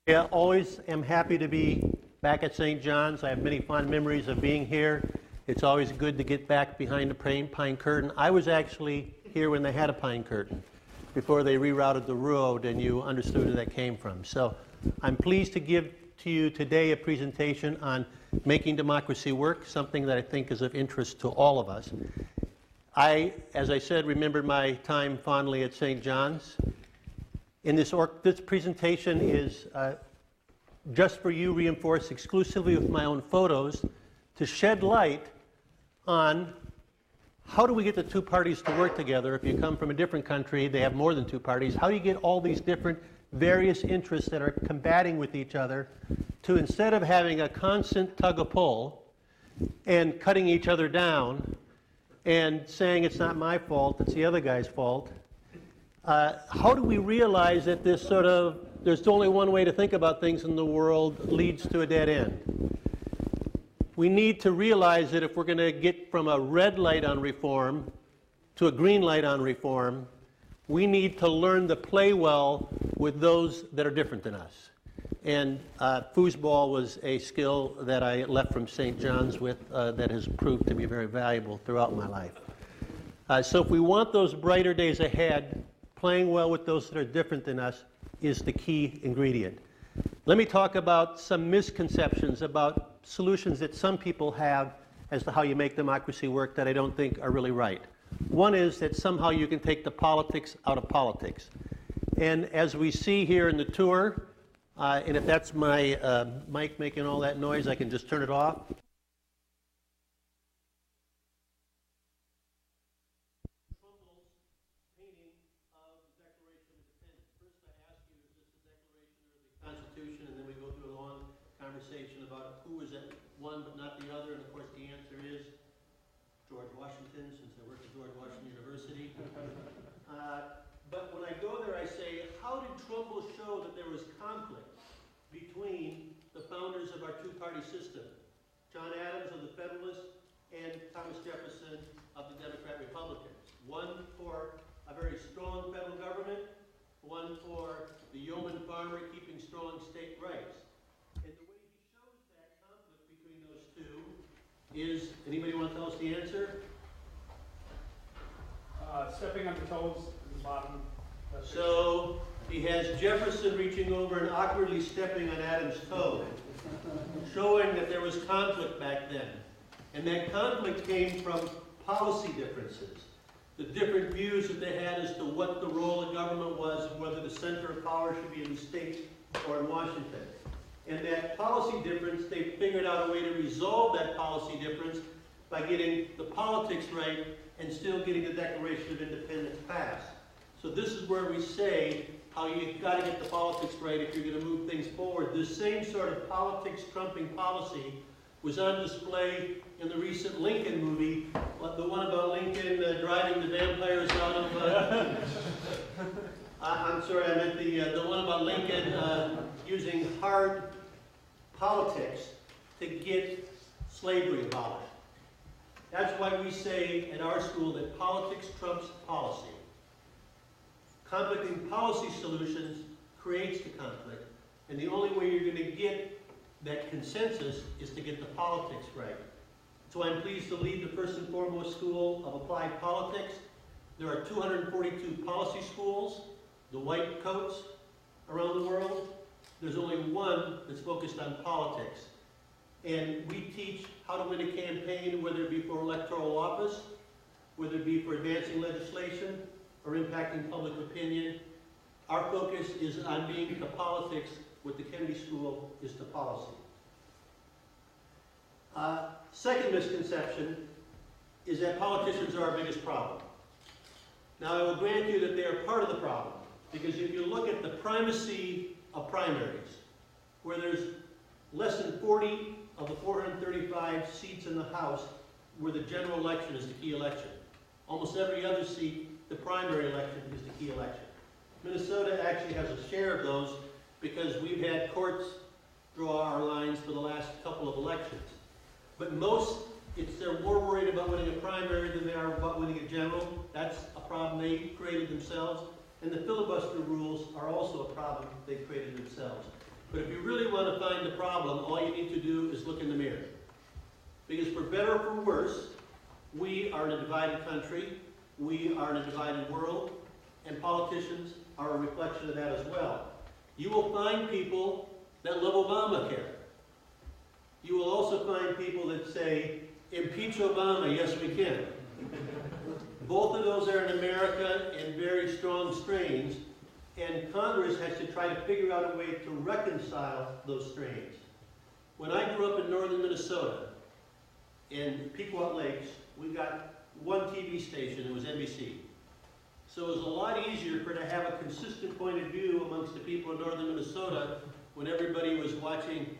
I always am happy to be back at St. John's. I have many fond memories of being here. It's always good to get back behind the pine curtain. I was actually here when they had a pine curtain, before they rerouted the road, and you understood where that came from. So I'm pleased to give to you today a presentation on making democracy work, something that I think is of interest to all of us. I, as I said, remember my time fondly at St. John's. In this presentation is just for you, reinforced exclusively with my own photos, to shed light on how do we get the two parties to work together. If you come from a different country, they have more than two parties. How do you get all these different various interests that are combating with each other to, instead of having a constant tug of pull and cutting each other down and saying it's not my fault, it's the other guy's fault, how do we realize that this sort of, there's only one way to think about things in the world leads to a dead end? We need to realize that if we're going to get from a red light on reform to a green light on reform, we need to learn to play well with those that are different than us. And foosball was a skill that I left from St. John's with that has proved to be very valuable throughout my life. So if we want those brighter days ahead, playing well with those that are different than us is the key ingredient. Let me talk about some misconceptions about solutions that some people have as to how you make democracy work that I don't think are really right. One is that somehow you can take the politics out of politics. And as we see here in the tour, and if that's my mic making all that noise, I can just turn it off. Conversation about who was at one but not the other, and of course the answer is George Washington, since I work at George Washington University. But when I go there, I say, how did Trumbull show that there was conflict between the founders of our two-party system, John Adams of the Federalists and Thomas Jefferson of the Democrat-Republicans? One for a very strong federal government, one for the yeoman farmer keeping strong state rights. Is, anybody want to tell us the answer? Stepping on the toes at the bottom. So he has Jefferson reaching over and awkwardly stepping on Adam's toe, showing that there was conflict back then. And that conflict came from policy differences, the different views that they had as to what the role of government was, whether the center of power should be in the state or in Washington. And that policy difference, they figured out a way to resolve that policy difference by getting the politics right and still getting the Declaration of Independence passed. So this is where we say how you've got to get the politics right if you're going to move things forward. This same sort of politics trumping policy was on display in the recent Lincoln movie, the one about Lincoln driving the vampires out of... I'm sorry, I meant the one about Lincoln using hard politics to get slavery abolished. That's why we say at our school that politics trumps policy. Conflicting policy solutions creates the conflict, and the only way you're going to get that consensus is to get the politics right. So I'm pleased to lead the first and foremost school of applied politics. There are 242 policy schools, the white coats around the world. There's only one that's focused on politics. And we teach how to win a campaign, whether it be for electoral office, whether it be for advancing legislation, or impacting public opinion. Our focus is on being to politics what the Kennedy School is to policy. Second misconception is that politicians are our biggest problem. Now, I will grant you that they are part of the problem, because if you look at the primacy of primaries, where there's less than 40 of the 435 seats in the House where the general election is the key election. Almost every other seat, the primary election is the key election. Minnesota actually has a share of those because we've had courts draw our lines for the last couple of elections. But they're more worried about winning a primary than they are about winning a general. That's a problem they created themselves. And the filibuster rules are also a problem they created themselves. But if you really want to find the problem, all you need to do is look in the mirror. Because for better or for worse, we are in a divided country, we are in a divided world, and politicians are a reflection of that as well. You will find people that love Obamacare. You will also find people that say, impeach Obama, yes we can. Both of those are in America in very strong strains, and Congress has to try to figure out a way to reconcile those strains. When I grew up in northern Minnesota, in Pequot Lakes, we got one TV station, it was NBC. So it was a lot easier to have a consistent point of view amongst the people in northern Minnesota when everybody was watching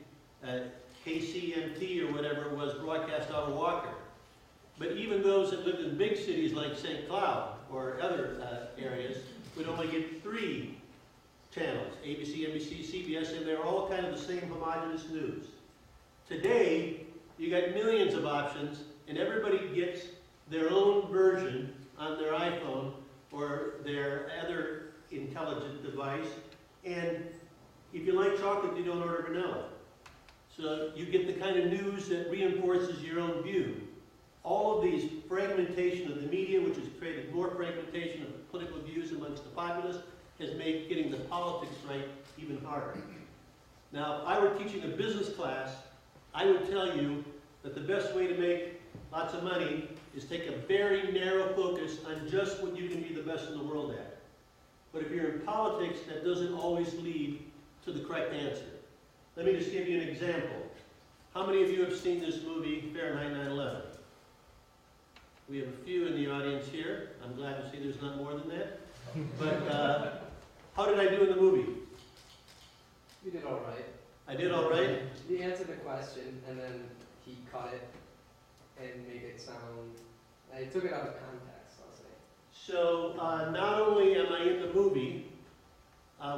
KCMT or whatever it was broadcast out of Walker. But even those that lived in big cities like St. Cloud or other areas would only get 3 channels, ABC, NBC, CBS, and they're all kind of the same homogeneous news. Today, you got millions of options, and everybody gets their own version on their iPhone or their other intelligent device, and if you like chocolate, you don't order vanilla. So you get the kind of news that reinforces your own view. All of these fragmentation of the media, which has created more fragmentation of political views amongst the populace, has made getting the politics right even harder. Now, if I were teaching a business class, I would tell you that the best way to make lots of money is take a very narrow focus on just what you can be the best in the world at. But if you're in politics, that doesn't always lead to the correct answer. Let me just give you an example. How many of you have seen this movie, Fahrenheit 9/11? We have a few in the audience here. I'm glad to see there's not more than that. But how did I do in the movie? You did all right. I did all right? You answered the question, and then he cut it and made it sound... I took it out of context, I'll say. So not only am I in the movie,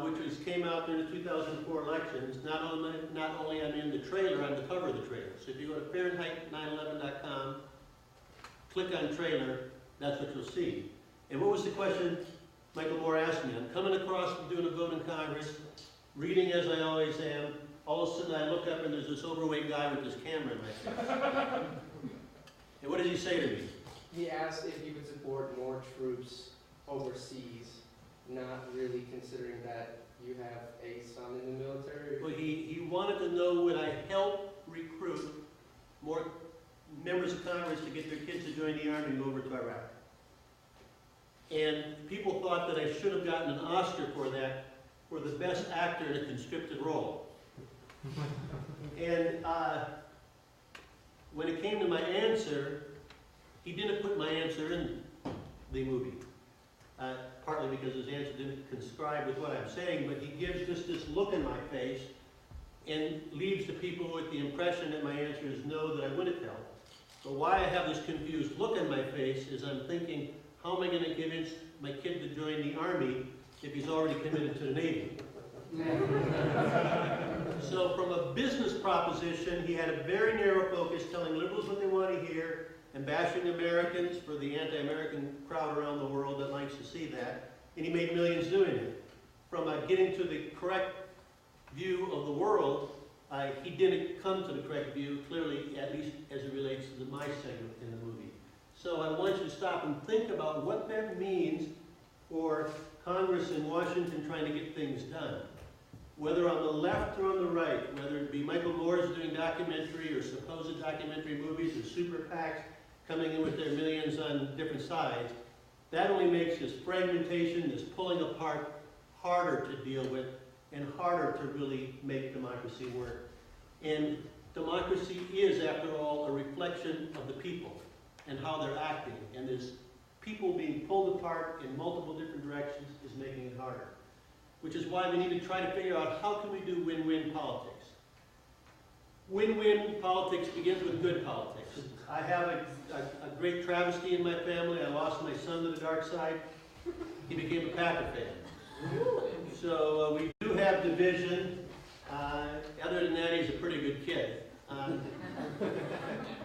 which came out during the 2004 elections, not only am I in the trailer, I'm the cover of the trailer. So if you go to Fahrenheit911.com, click on trailer, that's what you'll see. And what was the question Michael Moore asked me? I'm coming across from doing a vote in Congress, reading as I always am. All of a sudden I look up and there's this overweight guy with this camera in my face. And what did he say to me? He asked if you could support more troops overseas, not really considering that you have a son in the military. Well, he wanted to know would I help recruit more members of Congress to get their kids to join the Army and go over to Iraq. And people thought that I should have gotten an Oscar for that, for the best actor in a conscripted role. And when it came to my answer, he didn't put my answer in the movie. Partly because his answer didn't conscribe with what I'm saying, but he gives just this look in my face and leaves the people with the impression that my answer is no, that I wouldn't help. So why I have this confused look in my face is I'm thinking, how am I going to convince my kid to join the Army if he's already committed to the Navy? So from a business proposition, he had a very narrow focus, telling liberals what they want to hear, and bashing Americans for the anti-American crowd around the world that likes to see that, and he made millions doing it. From getting to the correct view of the world, he didn't come to the correct view, clearly, at least as it relates to my segment in the movie. So I want you to stop and think about what that means for Congress in Washington trying to get things done. Whether on the left or on the right, whether it be Michael Moore's doing documentary or supposed documentary movies or super PACs coming in with their millions on different sides, that only makes this fragmentation, this pulling apart, harder to deal with and harder to really make democracy work. And democracy is, after all, a reflection of the people and how they're acting. And this people being pulled apart in multiple different directions is making it harder. Which is why we need to try to figure out how can we do win-win politics. Win-win politics begins with good politics. I have a great travesty in my family. I lost my son to the dark side. He became a Packer fan. So we do have division. Other than that, he's a pretty good kid.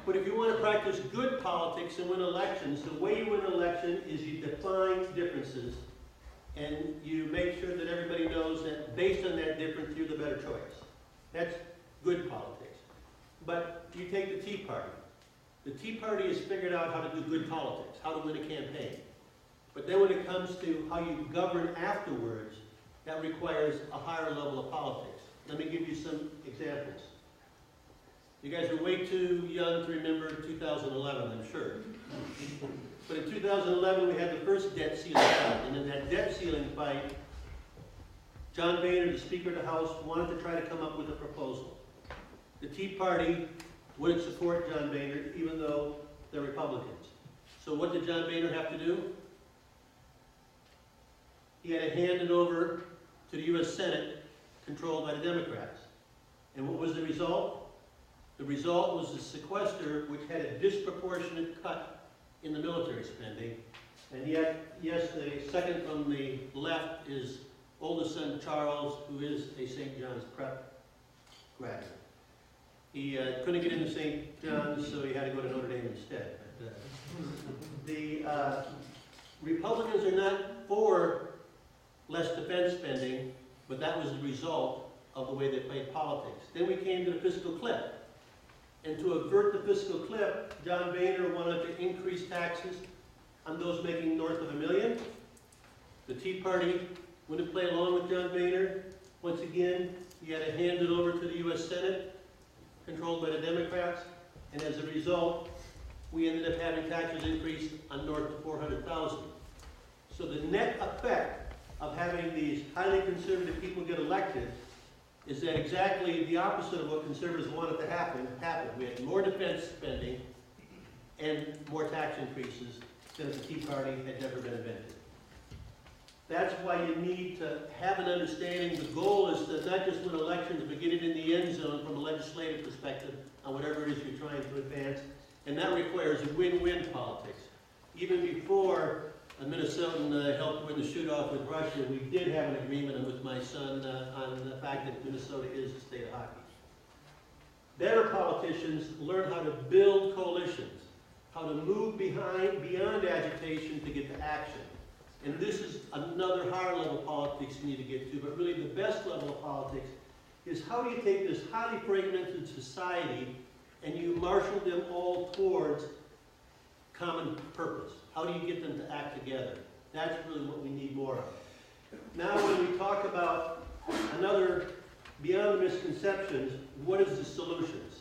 But if you want to practice good politics and win elections, the way you win an election is you define differences and you make sure that everybody knows that based on that difference, you're the better choice. That's good politics. But you take the Tea Party. The Tea Party has figured out how to do good politics, how to win a campaign. But then when it comes to how you govern afterwards, that requires a higher level of politics. Let me give you some examples. You guys are way too young to remember 2011, I'm sure. But in 2011, we had the first debt ceiling fight. And in that debt ceiling fight, John Boehner, the Speaker of the House, wanted to try to come up with a proposal. The Tea Party wouldn't support John Boehner, even though they're Republicans. So what did John Boehner have to do? He had to hand it over to the U.S. Senate, controlled by the Democrats. And what was the result? The result was a sequester which had a disproportionate cut in the military spending. And yet, yes, the second from the left is oldest son Charles, who is a St. John's prep graduate. He couldn't get into St. John's, so he had to go to Notre Dame instead. The Republicans are not for less defense spending, but that was the result of the way they played politics. Then we came to the fiscal cliff. And to avert the fiscal cliff, John Boehner wanted to increase taxes on those making north of $1 million. The Tea Party wouldn't play along with John Boehner. Once again, he had to hand it over to the U.S. Senate, controlled by the Democrats. And as a result, we ended up having taxes increase on north of $400,000. So the net effect of having these highly conservative people get elected is that exactly the opposite of what conservatives wanted to happen happened. We had more defense spending and more tax increases than the Tea Party had never been invented. That's why you need to have an understanding. The goal is to not just win elections, but get it in the end zone from a legislative perspective on whatever it is you're trying to advance. And that requires a win-win politics. Even before a Minnesotan helped win the shoot-off with Russia, we did have an agreement with my son on the fact that Minnesota is a state of hockey. Better politicians learn how to build coalitions, how to move beyond agitation to get to action. And this is another higher level of politics you need to get to, but really the best level of politics is how do you take this highly fragmented society and you marshal them all towards common purpose? How do you get them to act together? That's really what we need more of. Now when we talk about another, beyond the misconceptions, what is the solutions?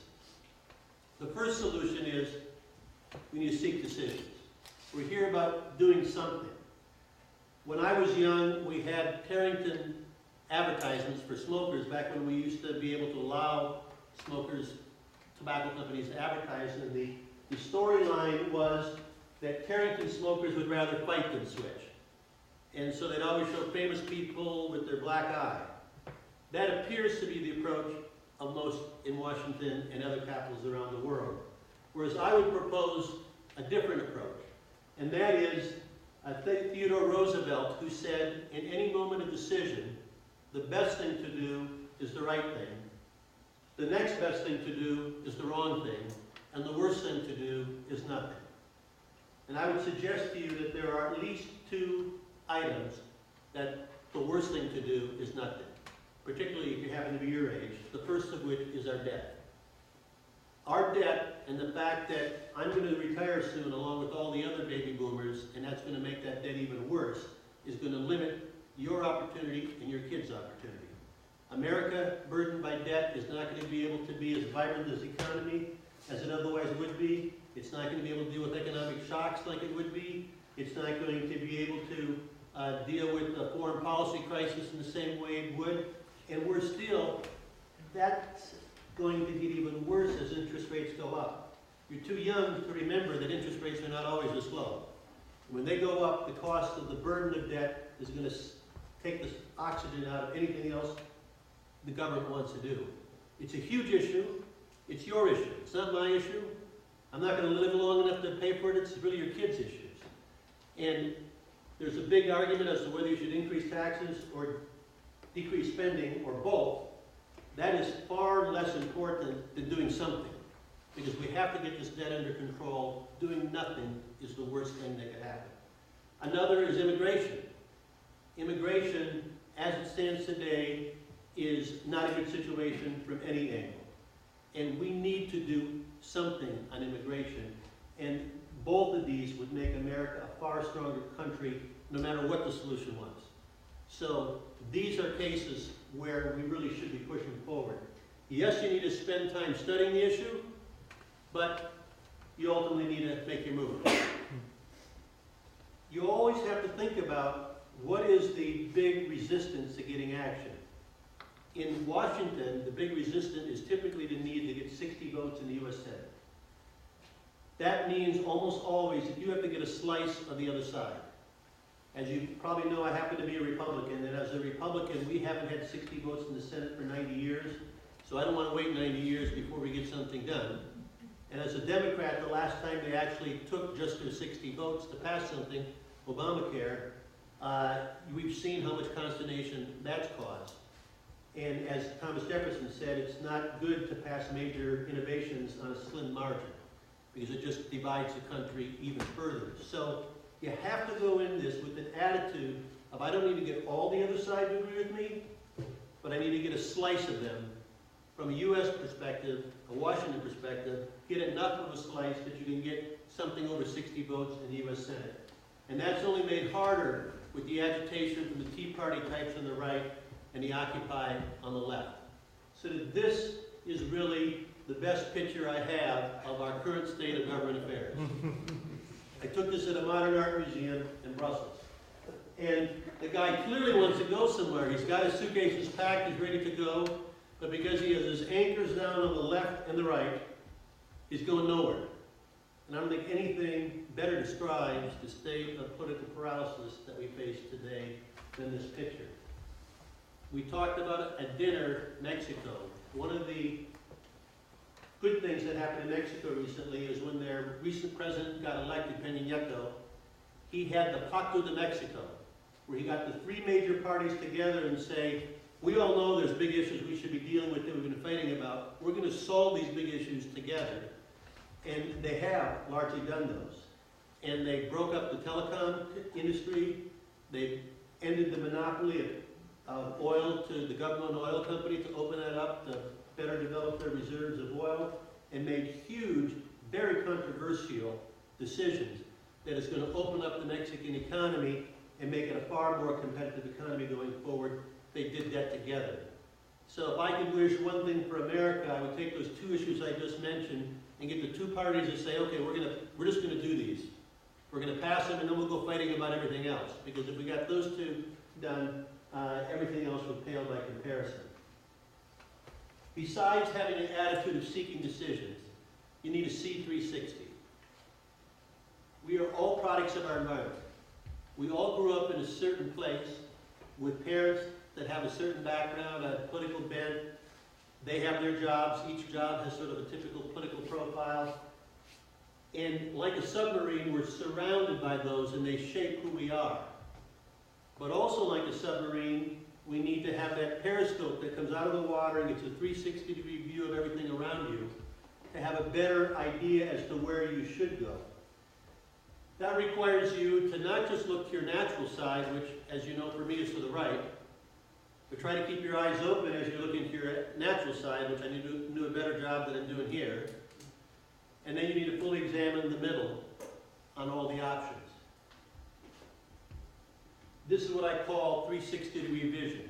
The first solution is we need to seek decisions. We're here about doing something. When I was young, we had Tarrington advertisements for smokers back when we used to be able to allow smokers, tobacco companies to advertise, and the storyline was that Tarrington smokers would rather fight than switch. And so they'd always show famous people with their black eye. That appears to be the approach of most in Washington and other capitals around the world. Whereas I would propose a different approach. And that is, I think Theodore Roosevelt, who said, in any moment of decision, the best thing to do is the right thing. The next best thing to do is the wrong thing. And the worst thing to do is nothing. And I would suggest to you that there are at least two items that the worst thing to do is nothing, particularly if you happen to be your age, the first of which is our debt. Our debt and the fact that I'm going to retire soon along with all the other baby boomers, and that's going to make that debt even worse, is going to limit your opportunity and your kids' opportunity. America, burdened by debt, is not going to be able to be as vibrant as the economy as it otherwise would be. It's not going to be able to deal with economic shocks like it would be. It's not going to be able to deal with a foreign policy crisis in the same way it would. And we're still, that's going to get even worse as interest rates go up. You're too young to remember that interest rates are not always this low. When they go up, the cost of the burden of debt is going to take the oxygen out of anything else the government wants to do. It's a huge issue. It's your issue. It's not my issue. I'm not going to live long enough to pay for it. It's really your kids' issues. And there's a big argument as to whether you should increase taxes or decrease spending or both. That is far less important than doing something, because we have to get this debt under control. Doing nothing is the worst thing that could happen. Another is immigration. immigration, as it stands today, is not a good situation from any angle. And we need to do something on immigration. And both of these would make America a far stronger country, no matter what the solution was. So these are cases where we really should be pushing forward. Yes, you need to spend time studying the issue, but you ultimately need to make your move. You always have to think about what is the big resistance to getting action. In Washington, the big resistance is typically the need to get 60 votes in the U.S. Senate. That means almost always that you have to get a slice of the other side. As you probably know, I happen to be a Republican, and as a Republican, we haven't had 60 votes in the Senate for 90 years, so I don't want to wait 90 years before we get something done. And as a Democrat, the last time they actually took just their 60 votes to pass something, Obamacare, we've seen how much consternation that's caused. And as Thomas Jefferson said, it's not good to pass major innovations on a slim margin, because it just divides the country even further. So you have to go in this with an attitude of, I don't need to get all the other side to agree with me, but I need to get a slice of them. From a U.S. perspective, a Washington perspective, get enough of a slice that you can get something over 60 votes in the U.S. Senate. And that's only made harder with the agitation from the Tea Party types on the right and the Occupy on the left. So that this is really the best picture I have of our current state of government affairs. I took this at a modern art museum in Brussels. And the guy clearly wants to go somewhere. He's got his suitcases packed, he's ready to go, but because he has his anchors down on the left and the right, he's going nowhere. And I don't think anything better describes the state of political paralysis that we face today than this picture. We talked about it at dinner, Mexico. One of the good things that happened in Mexico recently is when their recent president got elected, Peña Nieto, he had the Pacto de Mexico, where he got the three major parties together and say, we all know there's big issues we should be dealing with that we've been fighting about. We're going to solve these big issues together. And they have largely done those. And they broke up the telecom industry. They ended the monopoly of oil to the government oil company to open that up to better develop their reserves of oil, and made huge, very controversial decisions that is going to open up the Mexican economy and make it a far more competitive economy going forward. They did that together. So if I could wish one thing for America, I would take those two issues I just mentioned and get the two parties to say, okay, we're just going to do these. We're going to pass them, and then we'll go fighting about everything else. Because if we got those two done, everything else would pale by comparison. Besides having an attitude of seeking decisions, you need a C360. We are all products of our environment. We all grew up in a certain place with parents that have a certain background, a political bent. They have their jobs. Each job has sort of a typical political profile. And like a submarine, we're surrounded by those, and they shape who we are. But also like a submarine, we need to have that periscope that comes out of the water and gets a 360-degree view of everything around you to have a better idea as to where you should go. That requires you to not just look to your natural side, which, as you know, for me is to the right, but try to keep your eyes open as you're looking to your natural side, which I need to do a better job than I'm doing here. And then you need to fully examine the middle on all the options. This is what I call 360-degree vision.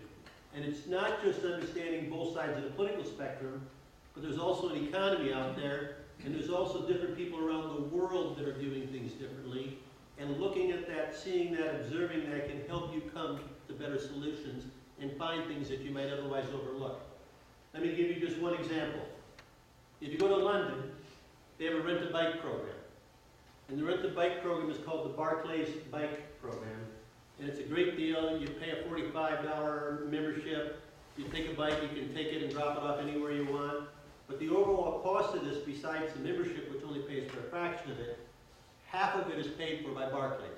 And it's not just understanding both sides of the political spectrum, but there's also an economy out there, and there's also different people around the world that are doing things differently. And looking at that, seeing that, observing that can help you come to better solutions and find things that you might otherwise overlook. Let me give you just one example. If you go to London, they have a rent-a-bike program. And the rent-a-bike program is called the Barclays Bike Program. And it's a great deal. You pay a $45 membership. You take a bike, you can take it and drop it off anywhere you want. But the overall cost of this, besides the membership, which only pays for a fraction of it, half of it is paid for by Barclays.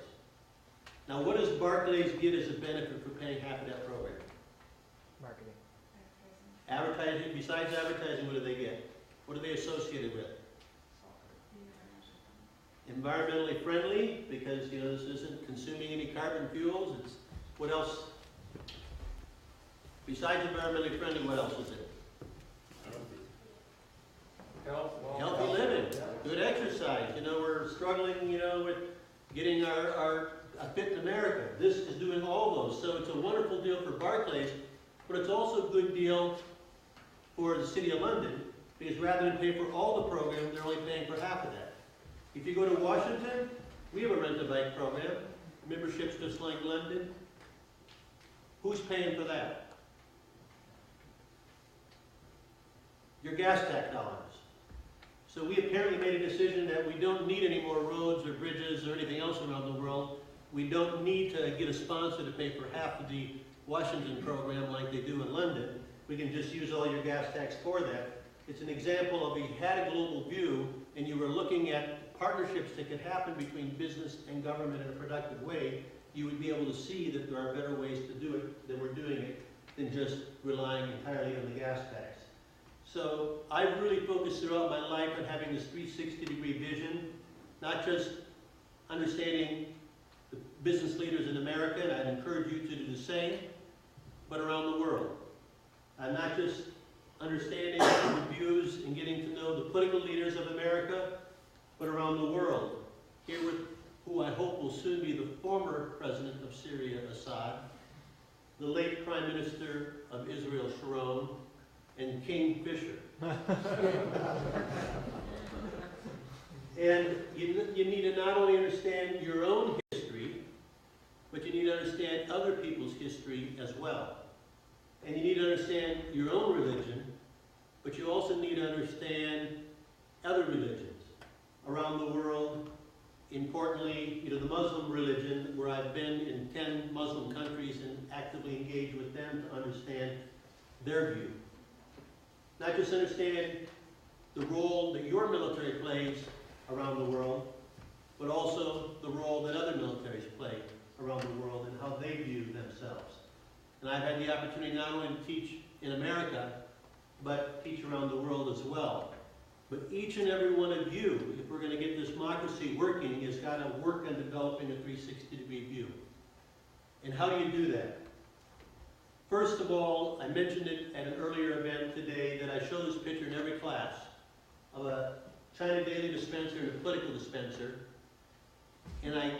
Now, what does Barclays get as a benefit for paying half of that program? Marketing. Advertising. Besides advertising, what do they get? What are they associated with? Environmentally friendly, because this isn't consuming any carbon fuels. It's What else? Besides environmentally friendly, what else is it? Healthy living, good exercise. You know, we're struggling, you know, with getting our fit in America. This is doing all those. So it's a wonderful deal for Barclays, but it's also a good deal for the City of London, because rather than pay for all the program, they're only paying for half of that. If you go to Washington, we have a rent-a-bike program. Memberships just like London. Who's paying for that? Your gas tax dollars. So we apparently made a decision that we don't need any more roads or bridges or anything else around the world. We don't need to get a sponsor to pay for half of the Washington program like they do in London. We can just use all your gas tax for that. It's an example of you had a global view and you were looking at partnerships that could happen between business and government in a productive way. You would be able to see that there are better ways to do it than we're doing it than just relying entirely on the gas tax. So I've really focused throughout my life on having this 360-degree vision, not just understanding the business leaders in America, and I'd encourage you to do the same, but around the world. I'm not just understanding the views and getting to know the political leaders of America, but around the world. Here with who I hope will soon be the former president of Syria, Assad, the late Prime Minister of Israel, Sharon, and King Fisher. And you need to not only understand your own history, but you need to understand other people's history as well. And you need to understand your own religion, but you also need to understand other religions around the world. Importantly, you know, the Muslim religion, where I've been in 10 Muslim countries and actively engaged with them to understand their view. Not just understand the role that your military plays around the world, but also the role that other militaries play around the world and how they view themselves. And I've had the opportunity not only to teach in America, but teach around the world as well. But each and every one of you, if we're going to get this democracy working, has got to work on developing a 360-degree view. And how do you do that? First of all, I mentioned it at an earlier event today that I show this picture in every class of a China daily dispenser and a political dispenser. And I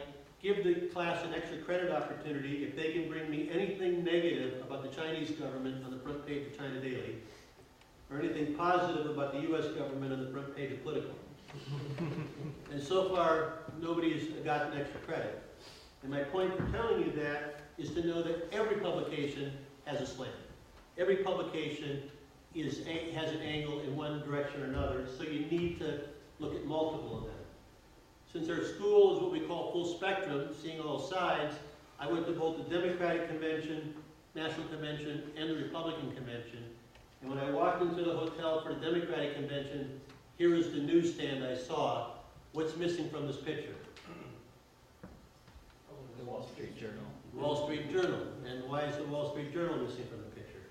give the class an extra credit opportunity if they can bring me anything negative about the Chinese government on the front page of China Daily, or anything positive about the U.S. government on the front page of Political. And so far, nobody's gotten extra credit. And my point for telling you that is to know that every publication has a slant. Every publication has an angle in one direction or another, so you need to look at multiple of them. Since our school is what we call full spectrum, seeing all sides, I went to both the Democratic Convention, National Convention, and the Republican Convention. And when I walked into the hotel for the Democratic Convention, here is the newsstand I saw. What's missing from this picture? The Wall Street Journal. Wall Street Journal. And why is the Wall Street Journal missing from the picture?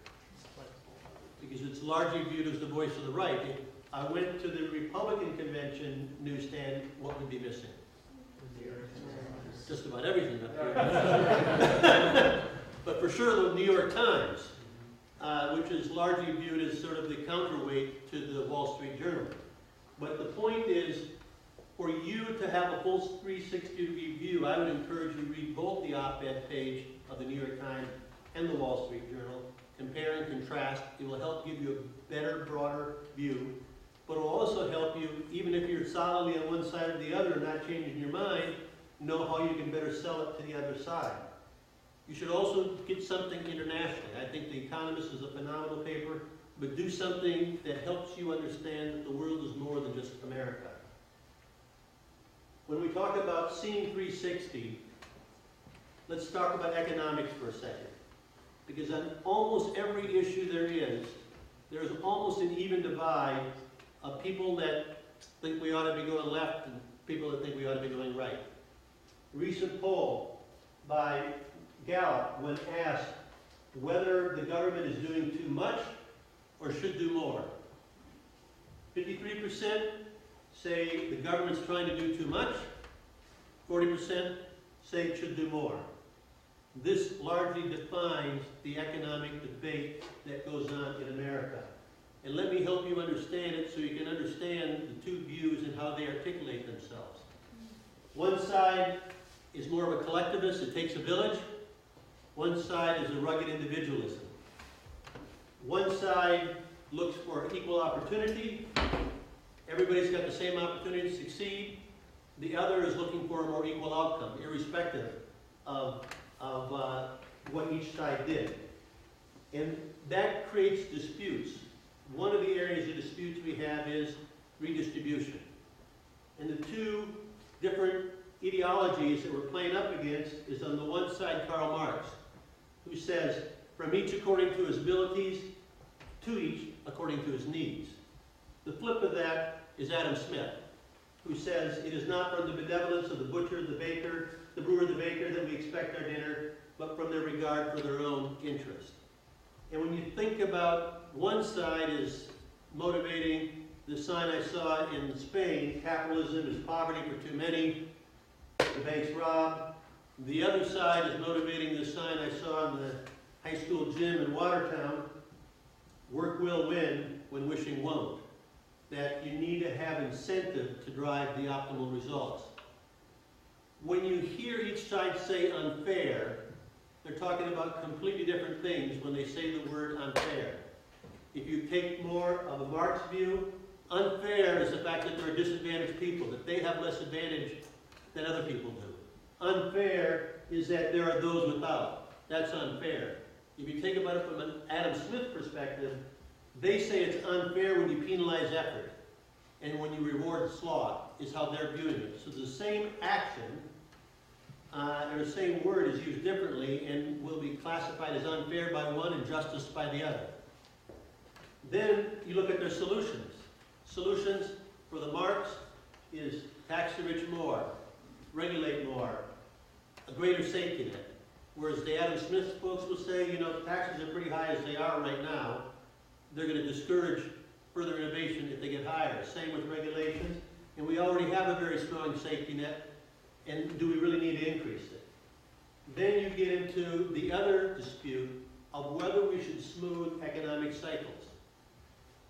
Because it's largely viewed as the voice of the right. If I went to the Republican Convention newsstand, what would be missing? Just about everything up here. But for sure, the New York Times, which is largely viewed as sort of the counterweight to the Wall Street Journal. But the point is, for you to have a full 360-degree view, I would encourage you to read both the op-ed page of the New York Times and the Wall Street Journal. Compare and contrast. It will help give you a better, broader view. But it will also help you, even if you're solidly on one side or the other and not changing your mind, know how you can better sell it to the other side. You should also get something internationally. I think The Economist is a phenomenal paper, but do something that helps you understand that the world is more than just America. When we talk about seeing 360, let's talk about economics for a second. Because on almost every issue there's almost an even divide of people that think we ought to be going left and people that think we ought to be going right. A recent poll by Gallup, when asked whether the government is doing too much or should do more. 53% say the government's trying to do too much, 40% say it should do more. This largely defines the economic debate that goes on in America. And let me help you understand it so you can understand the two views and how they articulate themselves. One side is more of a collectivist, it takes a village. One side is a rugged individualism. One side looks for equal opportunity. Everybody's got the same opportunity to succeed. The other is looking for a more equal outcome, irrespective of what each side did. And that creates disputes. One of the areas of disputes we have is redistribution. And the two different ideologies that we're playing up against is on the one side Karl Marx, who says, from each according to his abilities, to each according to his needs. The flip of that is Adam Smith, who says, it is not from the benevolence of the butcher, the baker, the brewer, the baker that we expect our dinner, but from their regard for their own interest. And when you think about one side is motivating the sign I saw in Spain, capitalism is poverty for too many, the banks rob. The other side is motivating the sign I saw in the high school gym in Watertown, work will win when wishing won't. That you need to have incentive to drive the optimal results. When you hear each side say unfair, they're talking about completely different things when they say the word unfair. If you take more of a Marx view, unfair is the fact that there are disadvantaged people, that they have less advantage than other people do. Unfair is that there are those without. That's unfair. If you think about it from an Adam Smith perspective, they say it's unfair when you penalize effort and when you reward sloth, is how they're viewing it. So the same action, or the same word is used differently and will be classified as unfair by one and justice by the other. Then you look at their solutions. Solutions for the Marx is tax the rich more, regulate more, a greater safety net. Whereas the Adam Smith folks will say, you know, taxes are pretty high as they are right now. They're going to discourage further innovation if they get higher. Same with regulations. And we already have a very strong safety net. And do we really need to increase it? Then you get into the other dispute of whether we should smooth economic cycles.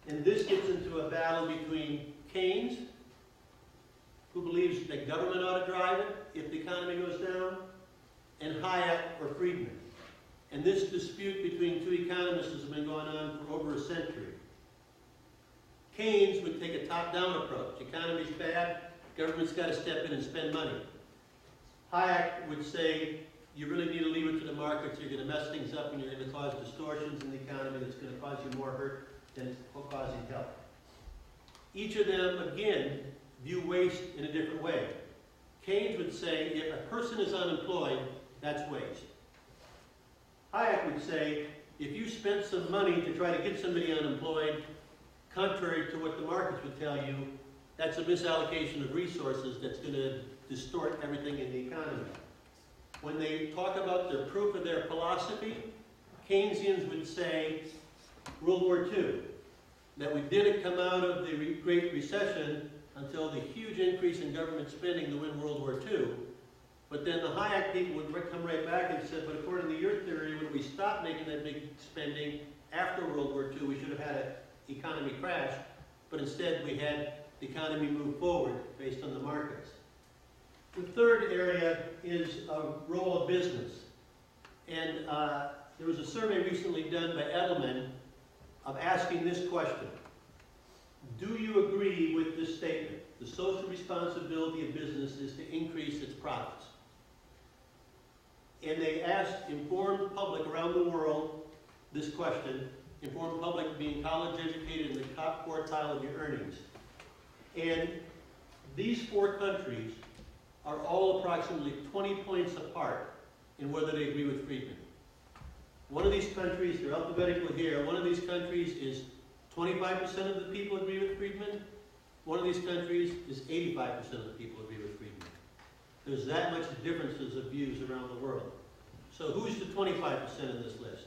And this gets into a battle between Keynes, who believes that government ought to drive it if the economy goes down, and Hayek or Friedman. And this dispute between two economists has been going on for over a century. Keynes would take a top-down approach. Economy's bad, government's got to step in and spend money. Hayek would say, you really need to leave it to the markets, you're going to mess things up and you're going to cause distortions in the economy that's going to cause you more hurt than it's causing help. Each of them, again, view waste in a different way. Keynes would say, if a person is unemployed, that's waste. Hayek would say, if you spent some money to try to get somebody unemployed, contrary to what the markets would tell you, that's a misallocation of resources that's going to distort everything in the economy. When they talk about the proof of their philosophy, Keynesians would say, World War II, that we didn't come out of the Great Recession until the huge increase in government spending to win World War II. But then the Hayek people would come right back and said, but according to your theory, when we stopped making that big spending after World War II, we should have had an economy crash, but instead we had the economy move forward based on the markets. The third area is a role of business. And there was a survey recently done by Edelman of asking this question. Do you agree with this statement? The social responsibility of business is to increase its profits. And they asked informed public around the world this question, informed public being college educated in the top quartile of your earnings. And these four countries are all approximately 20 points apart in whether they agree with Friedman. One of these countries, they're alphabetical here, one of these countries is 25% of the people agree with Friedman. One of these countries is 85% of the people agree with Friedman. There's that much differences of views around the world. So who's the 25% in this list?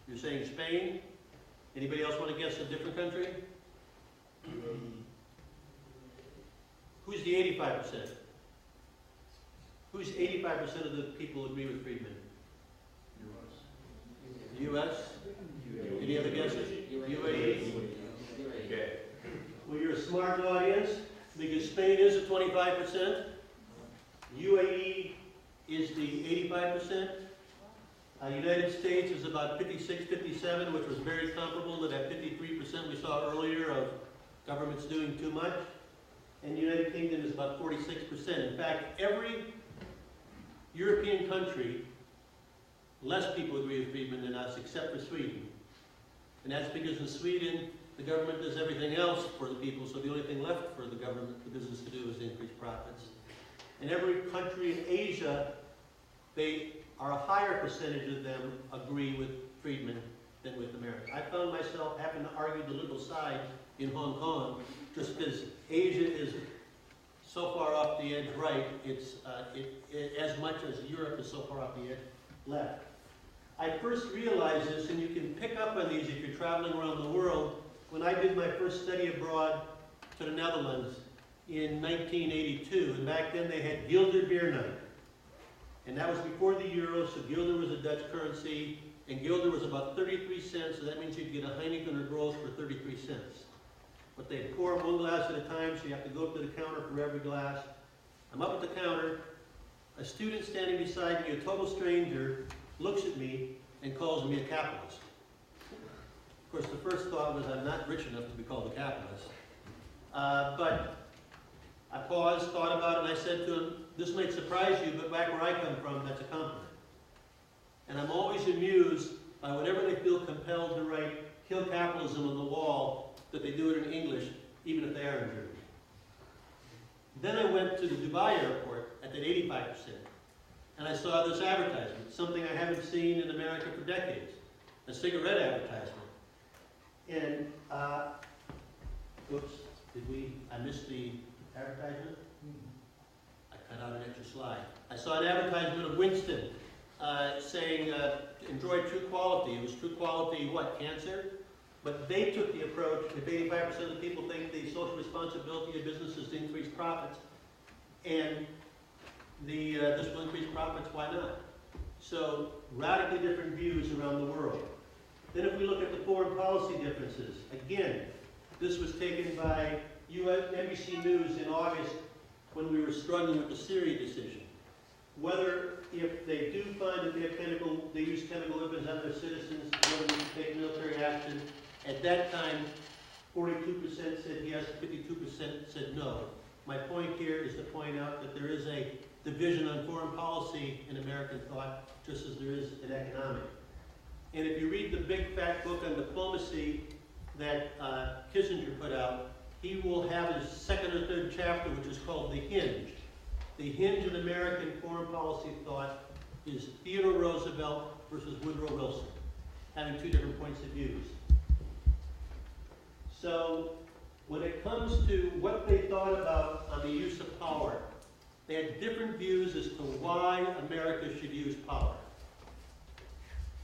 You're saying Spain? Anybody else want to guess a different country? Who's the 85%? Who's 85% of the people agree with Friedman? U.S.? Any other guesses? UAE? Okay. Well, you're a smart audience because Spain is at 25%. UAE is the 85%. United States is about 56, 57, which was very comparable to that 53% we saw earlier of governments doing too much. And the United Kingdom is about 46%. In fact, every European country, less people agree with Friedman than us, except for Sweden. And that's because in Sweden, the government does everything else for the people, so the only thing left for the government, the business to do is increase profits. In every country in Asia, a higher percentage of them agree with Friedman than with America. I found myself having to argue the liberal side in Hong Kong just because Asia is so far off the edge right, as much as Europe is so far off the edge left. I first realized this, and you can pick up on these if you're traveling around the world, when I did my first study abroad to the Netherlands in 1982, and back then they had Guilder beer night. And that was before the euro, so Guilder was a Dutch currency, and Guilder was about 33 cents, so that means you'd get a Heineken or Growth for 33 cents. But they'd pour one glass at a time, so you have to go up to the counter for every glass. I'm up at the counter, a student standing beside me, a total stranger, looks at me and calls me a capitalist. Of course, the first thought was I'm not rich enough to be called a capitalist. But I paused, thought about it, and I said to him, this might surprise you, but back where I come from, that's a compliment. And I'm always amused by whenever they feel compelled to write "kill capitalism" on the wall, that they do it in English, even if they are in German. Then I went to the Dubai airport at that 85%, and I saw this advertisement, something I haven't seen in America for decades, a cigarette advertisement. And, whoops, I missed the advertisement? I cut out an extra slide. I saw an advertisement of Winston saying, enjoy true quality. It was true quality, what, cancer? But they took the approach, if 85% of the people think the social responsibility of businesses to increase profits, and this will increase profits, why not? So, radically different views around the world. Then if we look at the foreign policy differences, again, this was taken by NBC News in August when we were struggling with the Syria decision. Whether, if they do find that they use chemical weapons on their citizens, whether we should take military action. At that time, 42% said yes, 52% said no. My point here is to point out that there is a division on foreign policy in American thought, just as there is in economic. And if you read the big fat book on diplomacy that Kissinger put out, he will have his second or third chapter, which is called The Hinge. The hinge in American foreign policy thought is Theodore Roosevelt versus Woodrow Wilson, having two different points of views. So when it comes to what they thought about on the use of power, they had different views as to why America should use power.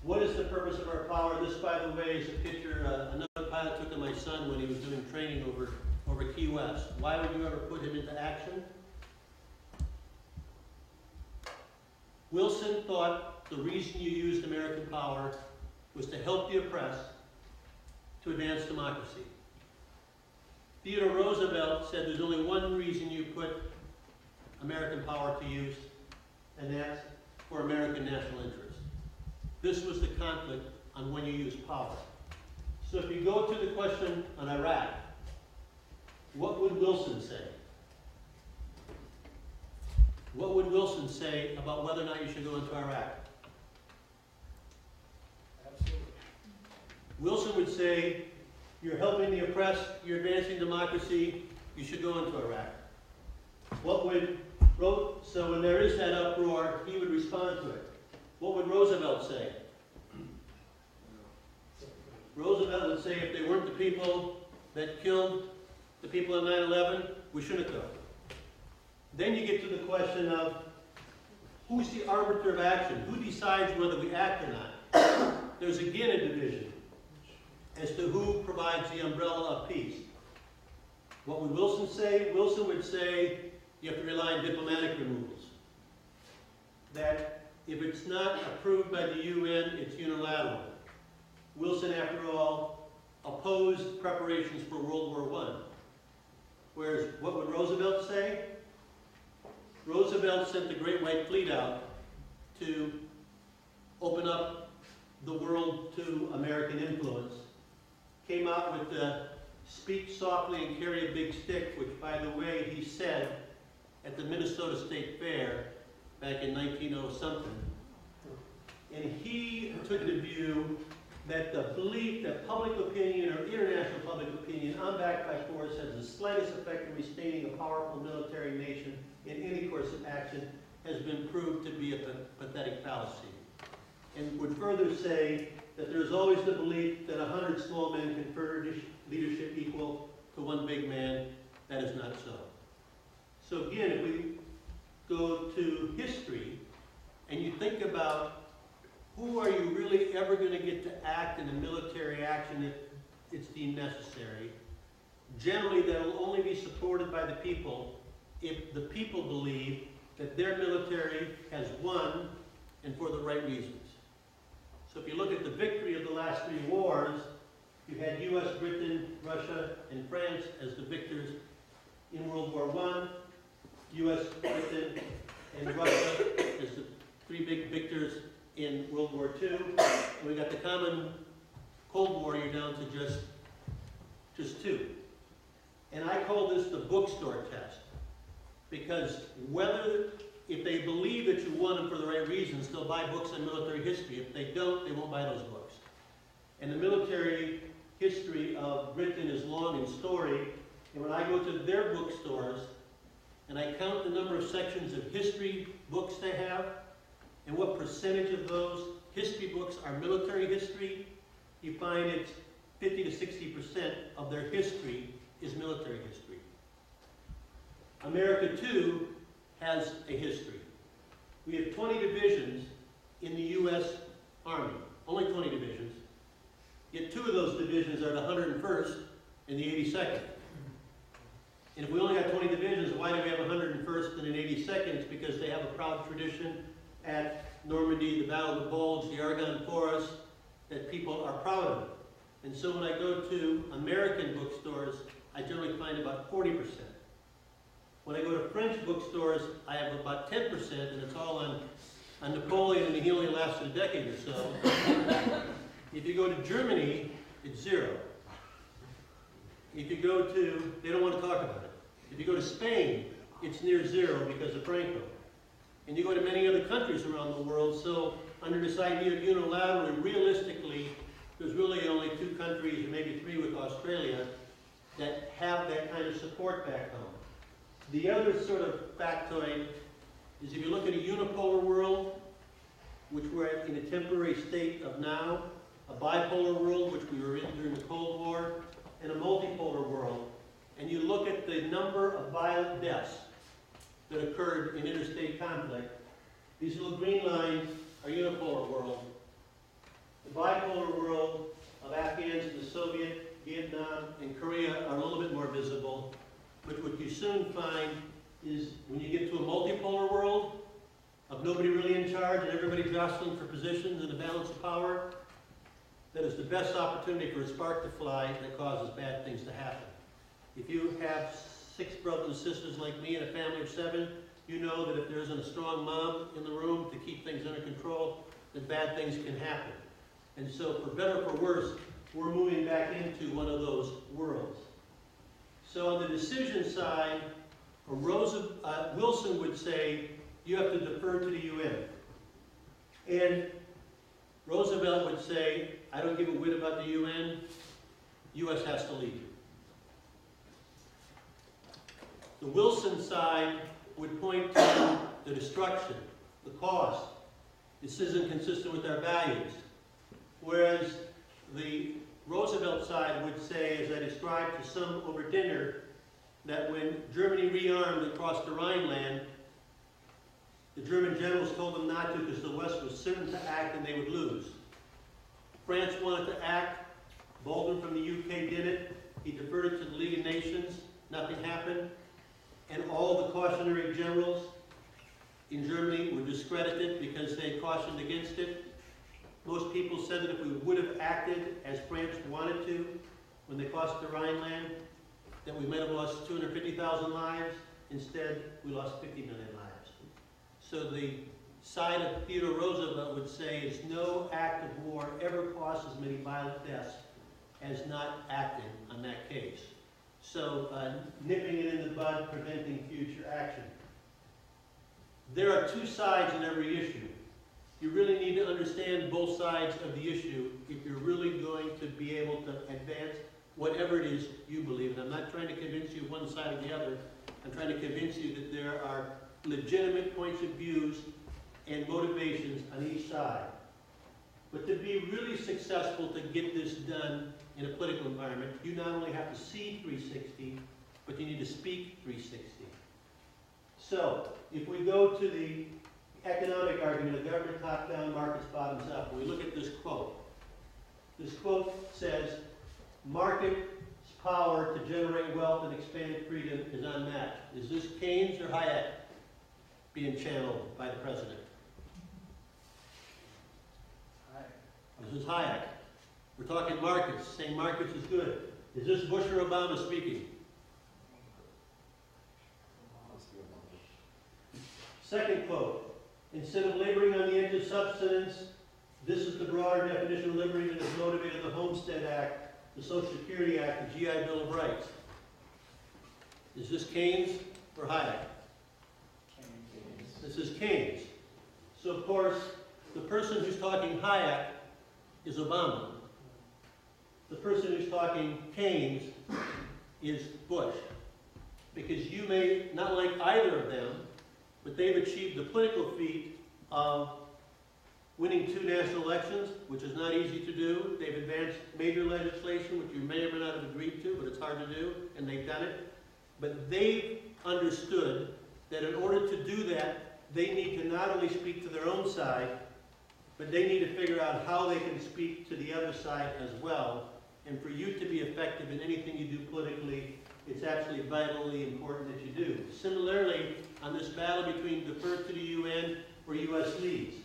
What is the purpose of our power? This, by the way, is a picture another pilot took of my son when he was doing training over Key West. Why would you ever put him into action? Wilson thought the reason you used American power was to help the oppressed, to advance democracy. Theodore Roosevelt said there's only one reason you put American power to use, and that's for American national interest. This was the conflict on when you use power. So if you go to the question on Iraq, what would Wilson say? What would Wilson say about whether or not you should go into Iraq? Absolutely. Wilson would say, you're helping the oppressed, you're advancing democracy, you should go into Iraq. So when there is that uproar, he would respond to it. What would Roosevelt say? Roosevelt would say if they weren't the people that killed the people on 9/11, we shouldn't go. Then you get to the question of who's the arbiter of action? Who decides whether we act or not? There's again a division as to who provides the umbrella of peace. What would Wilson say? Wilson would say you have to rely on diplomatic removals. that if it's not approved by the UN, it's unilateral. Wilson, after all, opposed preparations for World War I. Whereas, what would Roosevelt say? Roosevelt sent the Great White Fleet out to open up the world to American influence. Came out with the speak softly and carry a big stick, which, by the way, he said at the Minnesota State Fair back in 1900-something. And he took the view that the belief that public opinion or international public opinion, unbacked by force, has the slightest effect in restraining a powerful military nation in any course of action has been proved to be a pathetic fallacy. And would further say that there's always the belief that 100 small men confer leadership equal to one big man. That is not so. So again, if we go to history and you think about who are you really ever going to get to act in a military action if it's deemed necessary, generally that will only be supported by the people if the people believe that their military has won and for the right reasons. So if you look at the victory of the last 3 wars, you had US, Britain, Russia, and France as the victors in World War I, US, Britain, and Russia as the 3 big victors in World War II. And we got the common Cold War, you're down to just 2. And I call this the bookstore test, because if they believe that you won them for the right reasons, they'll buy books on military history. If they don't, they won't buy those books. And the military history of Britain is long and storied. And when I go to their bookstores and I count the number of sections of history books they have and what percentage of those history books are military history, you find it's 50 to 60% of their history is military history. America, too, has a history. We have 20 divisions in the U.S. Army, only 20 divisions, yet 2 of those divisions are the 101st and the 82nd. And if we only have 20 divisions, why do we have 101st and an 82nd? It's because they have a proud tradition at Normandy, the Battle of the Bulge, the Argonne Forest, that people are proud of. And so when I go to American bookstores, I generally find about 40%. When I go to French bookstores, I have about 10%, and it's all on Napoleon, and he only lasted a decade or so. If you go to Germany, it's 0. If you go to, they don't want to talk about it. If you go to Spain, it's near 0 because of Franco. And you go to many other countries around the world, so under this idea of unilaterally, realistically, there's really only 2 countries, or maybe 3 with Australia, that have that kind of support back home. The other sort of factoid is if you look at a unipolar world, which we're in a temporary state of now, a bipolar world, which we were in during the Cold War, and a multipolar world, and you look at the number of violent deaths that occurred in interstate conflict, these little green lines are unipolar world. The bipolar world of Afghans and the Soviet, Vietnam, and Korea are a little bit more visible. But what you soon find is when you get to a multipolar world of nobody really in charge and everybody jostling for positions and a balance of power, that is the best opportunity for a spark to fly that causes bad things to happen. If you have 6 brothers and sisters like me and a family of 7, you know that if there isn't a strong mom in the room to keep things under control, then bad things can happen. And so for better or for worse, we're moving back into one of those worlds. So on the decision side, Wilson would say, you have to defer to the UN. And Roosevelt would say, I don't give a whit about the UN, US has to lead. The Wilson side would point to the destruction, the cost. This isn't consistent with our values. Whereas the Roosevelt side would say, as I described to some over dinner, that when Germany rearmed across the Rhineland, the German generals told them not to because the West was certain to act and they would lose. France wanted to act. Baldwin from the UK did it. He deferred it to the League of Nations. Nothing happened. And all the cautionary generals in Germany were discredited because they cautioned against it. Most people said that if we would have acted as France wanted to when they crossed the Rhineland, that we might have lost 250,000 lives. Instead, we lost 50 million lives. So the side of Theodore Roosevelt would say is no act of war ever caused as many violent deaths as not acting on that case. So nipping it in the bud, preventing future action. There are two sides in every issue. You really need to understand both sides of the issue if you're really going to be able to advance whatever it is you believe in. I'm not trying to convince you one side or the other. I'm trying to convince you that there are legitimate points of views and motivations on each side. But to be really successful to get this done in a political environment, you not only have to see 360, but you need to speak 360. So, if we go to the economic argument of government top-down, markets bottoms up, we look at this quote. This quote says, market's power to generate wealth and expand freedom is unmatched. Is this Keynes or Hayek being channeled by the president? This is Hayek. We're talking markets, saying markets is good. Is this Bush or Obama speaking? Second quote. Instead of laboring on the edge of subsistence, this is the broader definition of liberty that has motivated the Homestead Act, the Social Security Act, the GI Bill of Rights. Is this Keynes or Hayek? Keynes. This is Keynes. So of course, the person who's talking Hayek is Obama. The person who's talking Keynes is Bush. Because you may not like either of them, but they've achieved the political feat of winning 2 national elections, which is not easy to do. They've advanced major legislation, which you may or may not have agreed to, but it's hard to do, and they've done it. But they've understood that in order to do that, they need to not only speak to their own side, but they need to figure out how they can speak to the other side as well. And for you to be effective in anything you do politically, it's absolutely vitally important that you do. Similarly, on this battle between defer to the UN or U.S. leads,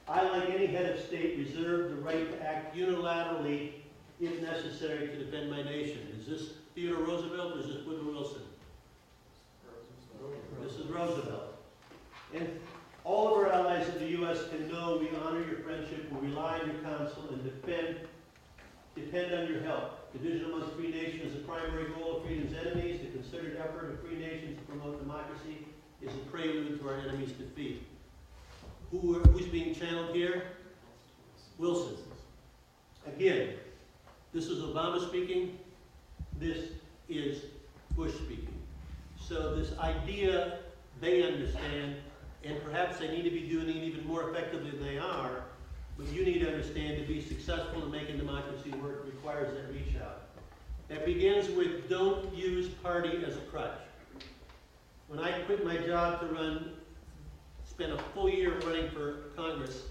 I, like any head of state, reserve the right to act unilaterally if necessary to defend my nation. Is this Theodore Roosevelt or is this Woodrow Wilson? This is Roosevelt. And all of our allies in the U.S. can know we honor your friendship, we rely on your counsel, and depend on your help. Division amongst free nations is the primary goal of freedom's enemies. The concerted effort of free nations to promote democracy is a prelude to our enemies' defeat. Who's being channeled here? Wilson. Again, this is Obama speaking. This is Bush speaking. So this idea they understand, and perhaps they need to be doing it even more effectively than they are, but you need to understand to be successful in making democracy work requires that reach out. That begins with don't use party as a crutch. When I quit my job to spent a full year running for Congress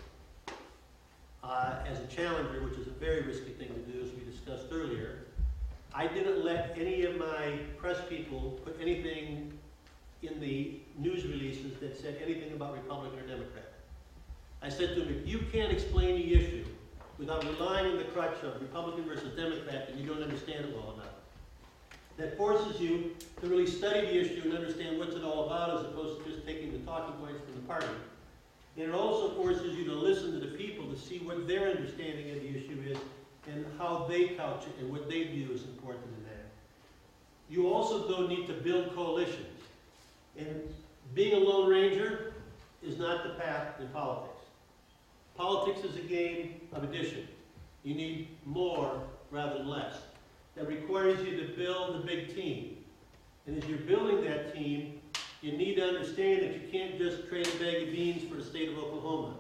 as a challenger, which is a very risky thing to do, as we discussed earlier, I didn't let any of my press people put anything in the news releases that said anything about Republican or Democrat. I said to them, if you can't explain the issue without relying on the crutch of Republican versus Democrat, then you don't understand it well enough. That forces you to really study the issue and understand what's it all about as opposed to just taking the talking points from the party. And it also forces you to listen to the people to see what their understanding of the issue is and how they couch it and what they view as important in that. You also, though, need to build coalitions. And being a Lone Ranger is not the path in politics. Politics is a game of addition. You need more rather than less. That requires you to build a big team. And as you're building that team, you need to understand that you can't just trade a bag of beans for the state of Oklahoma.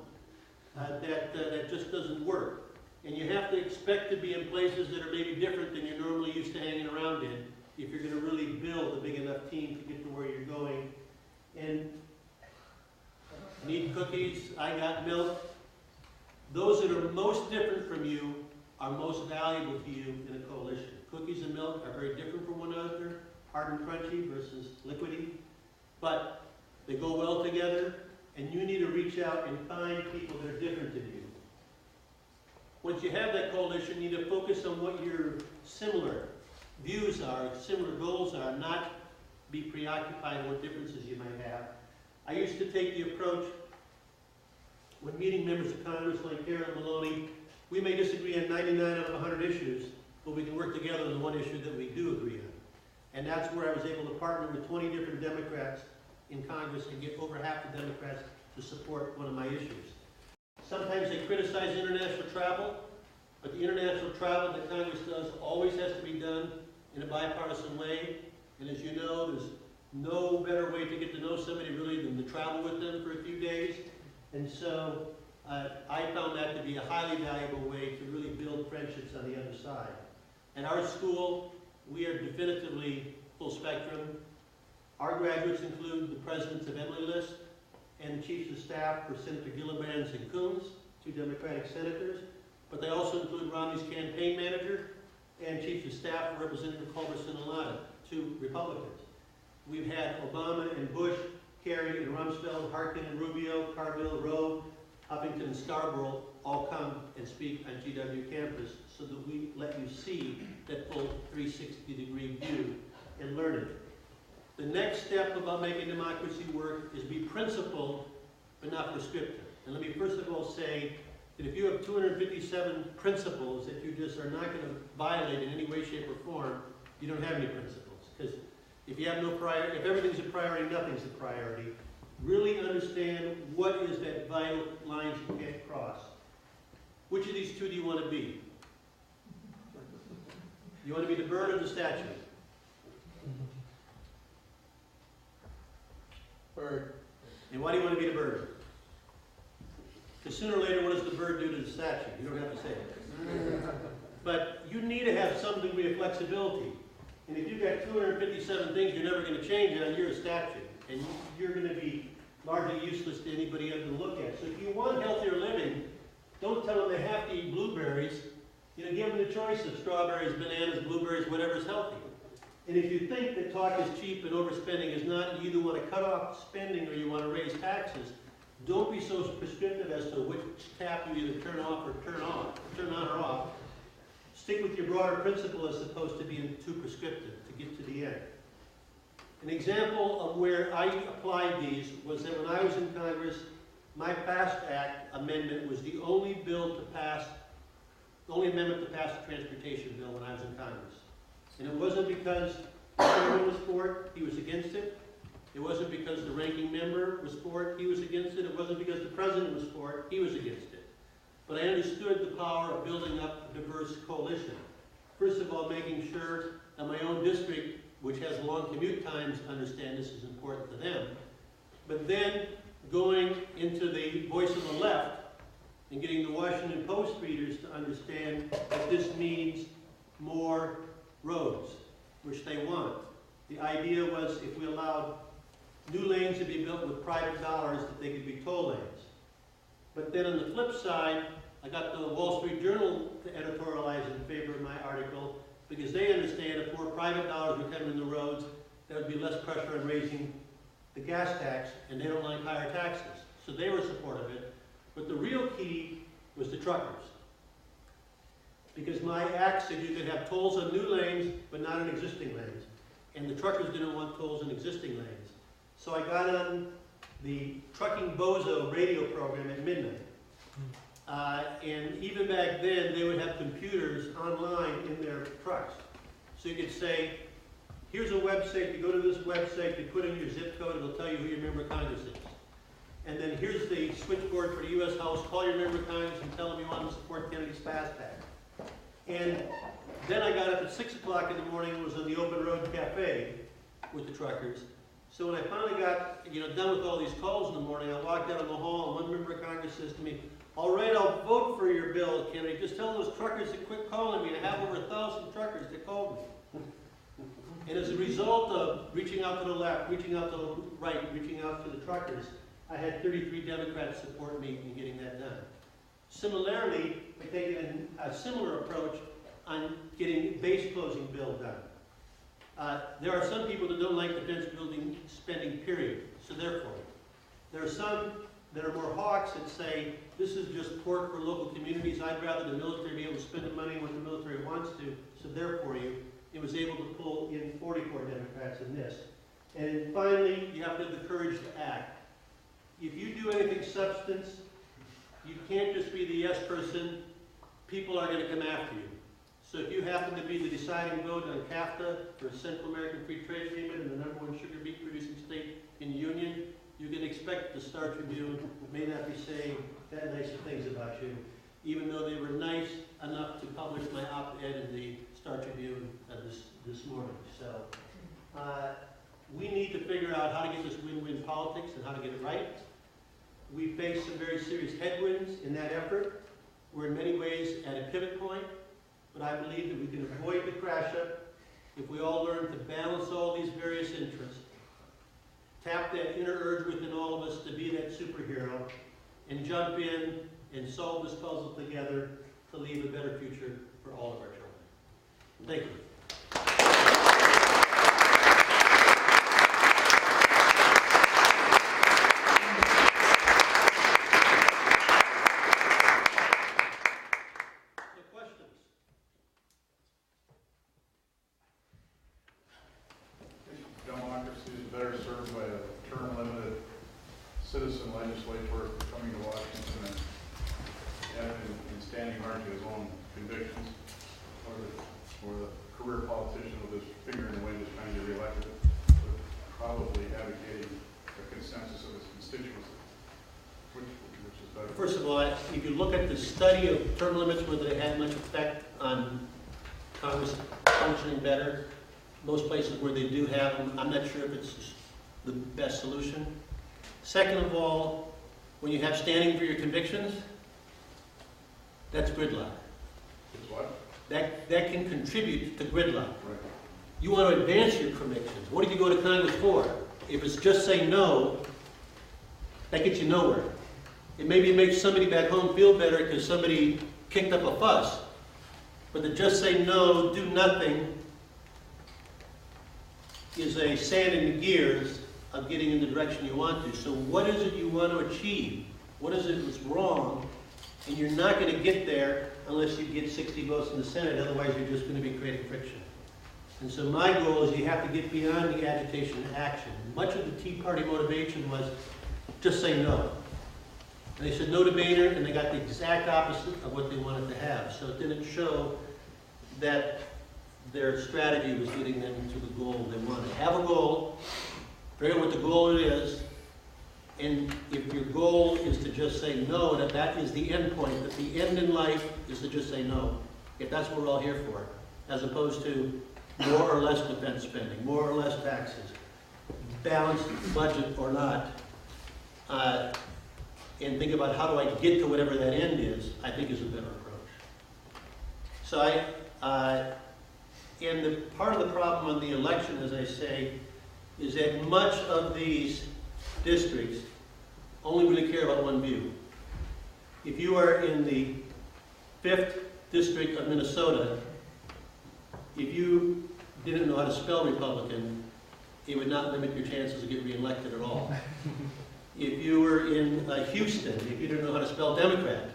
That just doesn't work. And you have to expect to be in places that are maybe different than you're normally used to hanging around in if you're going to really build a big enough team to get to where you're going. And need cookies, I got milk. Those that are most different from you are most valuable to you in a coalition. Cookies and milk are very different from one another, hard and crunchy versus liquidy, but they go well together. and you need to reach out and find people that are different than you. Once you have that coalition, you need to focus on what your similar views are, similar goals are, not be preoccupied with what differences you might have. I used to take the approach when meeting members of Congress like Karen Maloney, we may disagree on 99 out of 100 issues, but we can work together on the one issue that we do agree on. And that's where I was able to partner with 20 different Democrats in Congress and get over half the Democrats to support one of my issues. Sometimes they criticize international travel, but the international travel that Congress does always has to be done in a bipartisan way. And as you know, there's no better way to get to know somebody really than to travel with them for a few days. And so I found that to be a highly valuable way to really build friendships on the other side. At our school, we are definitively full spectrum. Our graduates include the presidents of Emily List and the chiefs of staff for Senator Gillibrand and Coons, 2 Democratic senators, but they also include Romney's campaign manager and chiefs of staff for Representative Culberson and Latta, 2 Republicans. We've had Obama and Bush, Kerry and Rumsfeld, Harkin and Rubio, Carville, Rowe, Huffington and Scarborough all come and speak on GW campus so that we let you see that full 360-degree view and learn it. The next step about making democracy work is be principled but not prescriptive. And let me first of all say that if you have 257 principles that you just are not going to violate in any way, shape, or form, you don't have any principles. Because if you have no priority, if everything's a priority, nothing's a priority. Really understand what is that vital lines you can't cross. Which of these 2 do you want to be? You want to be the bird or the statue? Bird. And why do you want to be the bird? Because sooner or later, what does the bird do to the statue? You don't have to say it. But you need to have some degree of flexibility. And if you've got 257 things you're never going to change on, you're a statue. And you're going to be largely useless to anybody else to look at. So if you want healthier living, don't tell them they have to eat blueberries. You know, give them the choice of strawberries, bananas, blueberries, whatever's healthy. And if you think that talk is cheap and overspending is not, you either want to cut off spending or you want to raise taxes, don't be so prescriptive as to which tap you either turn off or turn on or off. Stick with your broader principle as opposed to being too prescriptive to get to the end. An example of where I applied these was that when I was in Congress, my FAST Act amendment was the only bill to pass, the only amendment to pass the transportation bill when I was in Congress. And it wasn't because the chairman was for it, he was against it. It wasn't because the ranking member was for it, he was against it. It wasn't because the president was for it, he was against it. But I understood the power of building up a diverse coalition. First of all, making sure that my own district, which has long commute times, understand this is important to them. But then going into the voice of the left and getting the Washington Post readers to understand that this means more roads, which they want. The idea was if we allowed new lanes to be built with private dollars, that they could be toll lanes. But then on the flip side, I got the Wall Street Journal to editorialize in favor of my article because they understand if more private dollars were coming in the roads, there would be less pressure on raising the gas tax, and they don't like higher taxes. So they were supportive of it. But the real key was the truckers. Because my act said you could have tolls on new lanes, but not on existing lanes. And the truckers didn't want tolls on existing lanes. So I got on the Trucking Bozo radio program at midnight. And even back then, they would have computers online in their trucks. So you could say, here's a website, you go to this website, you put in your zip code, it'll tell you who your member of Congress is. And then here's the switchboard for the U.S. House, call your member of Congress and tell them you want to support Kennedy's FAST Act. And then I got up at 6 o'clock in the morning and was on the Open Road Cafe with the truckers. So when I finally got done with all these calls in the morning, I walked out in the hall and one member of Congress says to me, all right, I'll vote for your bill, Kennedy. Just tell those truckers to quit calling me. I have over 1,000 truckers that called me. And as a result of reaching out to the left, reaching out to the right, reaching out to the truckers, I had 33 Democrats support me in getting that done. Similarly, I taken a similar approach on getting base closing bill done. There are some people that don't like defense building spending, period, so therefore. There are some that are more hawks that say, this is just pork for local communities. I'd rather the military be able to spend the money when the military wants to, so therefore it was able to pull in 44 Democrats in this. And finally, you have to have the courage to act. If you do anything substance, you can't just be the yes person. People are going to come after you. So if you happen to be the deciding vote on CAFTA for Central American Free Trade Agreement and the #1 sugar beet producing state in the Union, you can expect the Star Tribune may not be saying that nice things about you, even though they were nice enough to publish my op-ed in the Star Tribune this morning. So we need to figure out how to get this win-win politics and how to get it right. We face some very serious headwinds in that effort. We're in many ways at a pivot point, but I believe that we can avoid the crash-up if we all learn to balance all these various interests, tap that inner urge within all of us to be that superhero, and jump in and solve this puzzle together to leave a better future for all of our children. Thank you. Democracy is better served by a term-limited citizen legislator coming to Washington and standing hard to his own convictions, or the career politician with his finger in the wind is trying to re-elect it, but probably advocating the consensus of his constituency, which is better. First of all, if you look at the study of term limits, whether they had much effect on Congress functioning better, most places where they do have them, I'm not sure if it's the best solution. Second of all, when you have standing for your convictions, that's gridlock. It's what? That can contribute to gridlock. Right. You want to advance your convictions. What did you go to Congress for? If it's just say no, that gets you nowhere. It maybe makes somebody back home feel better because somebody kicked up a fuss. But to just say no, do nothing, is a sand in the gears of getting in the direction you want to. So what is it you want to achieve? What is it that's wrong? And you're not going to get there unless you get 60 votes in the Senate, otherwise you're just going to be creating friction. And so my goal is you have to get beyond the agitation and action. Much of the Tea Party motivation was just say no. And they said no to Boehner, and they got the exact opposite of what they wanted to have. So it didn't show that their strategy was getting them to the goal they wanted. Have a goal, figure out what the goal is, and if your goal is to just say no, that is the end point, that the end in life is to just say no, if that's what we're all here for, as opposed to more or less defense spending, more or less taxes, balanced budget or not, and think about how do I get to whatever that end is, I think is a better approach. So and the part of the problem on the election, as I say, is that much of these districts only really care about one view. If you are in the 5th district of Minnesota, if you didn't know how to spell Republican, it would not limit your chances of getting reelected at all. If you were in Houston, if you didn't know how to spell Democrat,